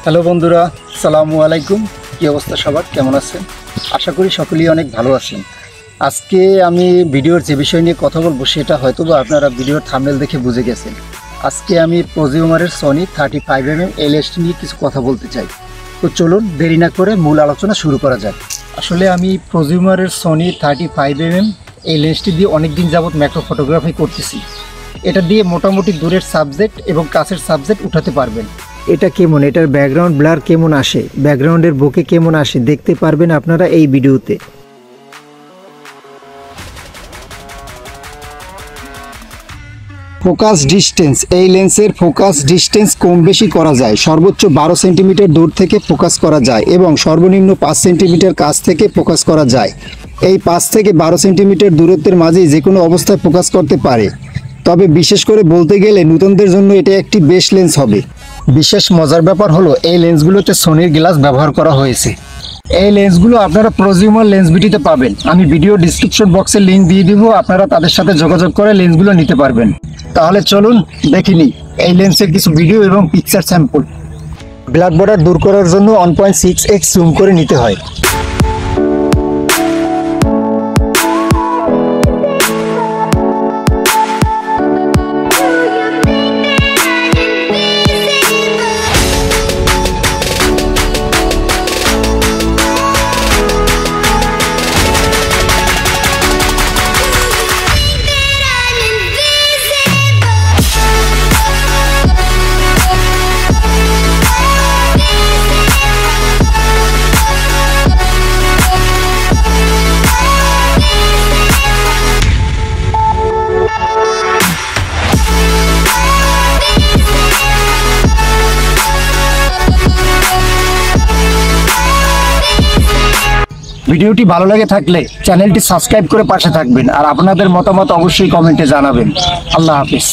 Hello বন্ধুরা, আসসালামু আলাইকুম। কী অবস্থা সবার, কেমন আছেন? আশা করি সকলেই অনেক ভালো আছেন। আজকে আমি ভিডিওর যে বিষয় নিয়ে কথা বলবো সেটা হয়তো বা আপনারা ভিডিওর থাম্বনেল দেখে বুঝে গেছেন। আজকে আমি প্রোজিউমারের সোনি 35mm এলএসডি নিয়ে কিছু কথা বলতে চাই। তো চলুন দেরি না করে মূল আলোচনা শুরু করা যাক। আসলে আমি প্রোজিউমারের সোনি 35mm এই লেন্সটি দিয়ে অনেক দিন যাবৎ ম্যাক্রো ফটোগ্রাফি করতেছি। এটা দিয়ে মোটামুটি দূরের সাবজেক্ট এবং কাছের সাবজেক্ট উঠাতে পারবেন। এটা কেমন, এটার ব্যাকগ্রাউন্ড ব্লার কেমন আসে, ব্যাকগ্রাউন্ডের বুকে কেমন আসে দেখতে পারবেন আপনারা এই ভিডিওতে। ফোকাস ডিস্টেন্স, এই লেন্সের ফোকাস ডিস্টেন্স কম বেশি করা যায়। সর্বোচ্চ 12 সেন্টিমিটার দূর থেকে ফোকাস করা যায় এবং সর্বনিম্ন 5 সেন্টিমিটার কাছ থেকে ফোকাস করা যায়। এই 5 থেকে 12 সেন্টিমিটার দূরত্বের মাঝেই যে কোনো অবস্থায় ফোকাস করতে পারে। তবে বিশেষ করে বলতে গেলে নতুনদের জন্য এটা একটি বেস্ট লেন্স হবে। বিশেষ মজার ব্যাপার হলো এই লেন্সগুলোতে সোনির গ্লাস ব্যবহার করা হয়েছে। এই লেন্সগুলো আপনারা প্রোজিউমার লেন্স বিটিতে পাবেন। আমি ভিডিও ডিসক্রিপশন বক্সে লিঙ্ক দিয়ে দিব, আপনারা তাদের সাথে যোগাযোগ করে লেন্সগুলো নিতে পারবেন। তাহলে চলুন দেখে নিই এই লেন্সের কিছু ভিডিও এবং পিকচার স্যাম্পল। ব্ল্যাক বর্ডার দূর করার জন্য 1.6x জুম করে নিতে হয়। ভিডিওটি ভালো লাগে থাকলে চ্যানেলটি সাবস্ক্রাইব করে পাশে থাকবেন আর আপনাদের মতামত অবশ্যই কমেন্টে জানাবেন। আল্লাহ হাফেজ।